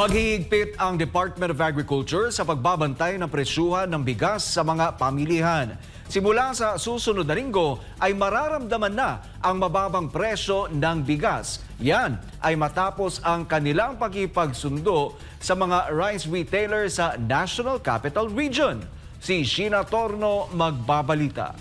Maghihigpit ang Department of Agriculture sa pagbabantay ng presyuhan ng bigas sa mga pamilihan. Simula sa susunod na linggo ay mararamdaman na ang mababang presyo ng bigas. Yan ay matapos ang kanilang pakipagsundo sa mga rice retailers sa National Capital Region. Si Sheena Torno magbabalita.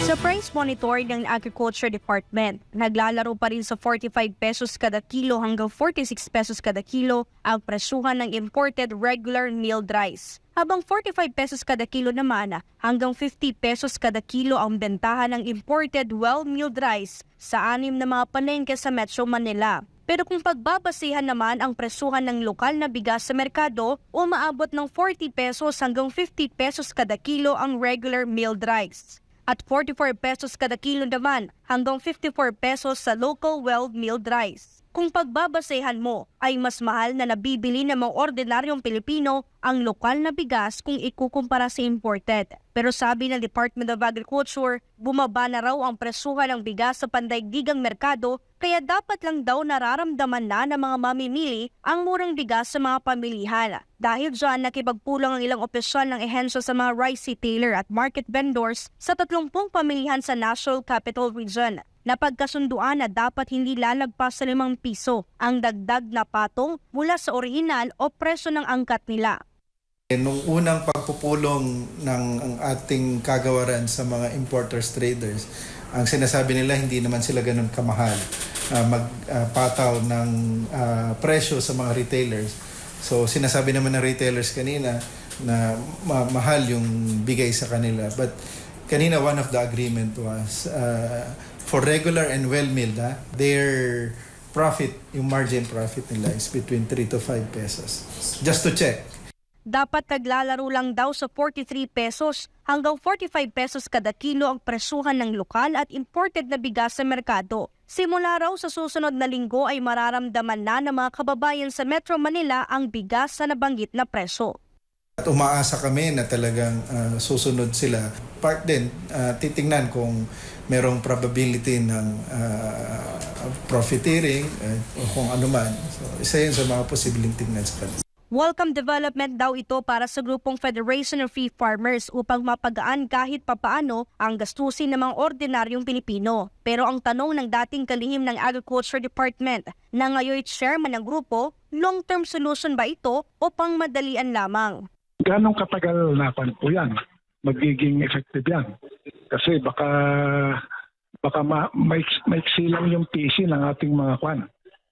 Sa price monitor ng Agriculture Department, naglalaro pa rin sa 45 pesos kada kilo hanggang 46 pesos kada kilo ang presyuhan ng imported regular milled rice. Habang 45 pesos kada kilo naman hanggang 50 pesos kada kilo ang bentahan ng imported well-milled rice sa 6 na mga palengke sa Metro Manila. Pero kung pagbabasehan naman ang presyuhan ng lokal na bigas sa merkado, umaabot ng 40 pesos hanggang 50 pesos kada kilo ang regular milled rice. At 44 pesos kada kilo naman hanggang 54 pesos sa local well-milled rice. Kung pagbabasehan mo ay mas mahal na nabibili ng mga ordinaryong Pilipino ang lokal na bigas kung ikukumpara sa imported. Pero sabi ng Department of Agriculture, bumaba na raw ang presyuhan ng bigas sa pandaigdigang merkado kaya dapat lang daw nararamdaman na ng mga mamimili ang murang bigas sa mga pamilihan. Dahil dyan nakipagpulong ang ilang opisyal ng ehensya sa mga rice retailer at market vendors sa 30 pamilihan sa National Capital Region. Napagkasunduan na dapat hindi lalagpas sa 5 piso ang dagdag na patong mula sa orihinal o presyo ng angkat nila. Nung unang pagpupulong ng ang ating kagawaran sa mga importers traders, ang sinasabi nila hindi naman sila ganun kamahal magpataw ng presyo sa mga retailers. So sinasabi naman ng retailers kanina na mahal yung bigay sa kanila. But kanina one of the agreement was for regular and well-milled, their profit, yung margin profit nila is between 3 to 5 pesos. Just to check. Dapat naglalaro lang daw sa 43 pesos hanggang 45 pesos kada kilo ang presyuhan ng lokal at imported na bigas sa merkado. Simula raw sa susunod na linggo ay mararamdaman na ng mga kababayan sa Metro Manila ang bigas sa nabanggit na presyo. At umaasa kami na talagang susunod sila. Part din, titingnan kung merong probability ng profiteering o kung ano man. So, isa yun sa mga posibleng tingnan sa kanila. Welcome development daw ito para sa grupong Federation of Free Farmers upang mapagaan kahit papaano ang gastusin ng mga ordinaryong Pilipino. Pero ang tanong ng dating kalihim ng Agriculture Department na ngayon chairman ng grupo, long-term solution ba ito o pangmadalian lamang? Ganong katagal na po yan? Magiging effective yan? Kasi baka maiksi lang yung PC ng ating mga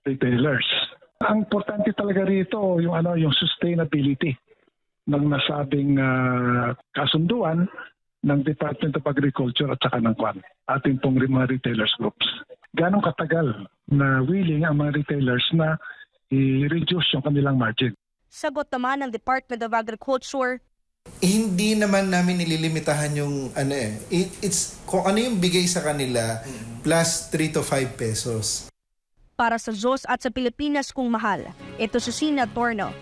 retailers. Ang importante talaga rito yung sustainability ng nasabing kasunduan ng Department of Agriculture at saka ng ating pong mga retailers groups. Ganong katagal na willing ang mga retailers na i-reduce yung kanilang margin. Sagot naman ng Department of Agriculture, hindi naman namin nililimitahan yung it's kung ano yung bigay sa kanila plus 3 to 5 pesos. para sa Diyos at sa Pilipinas kung mahal. Ito si Sheena Torno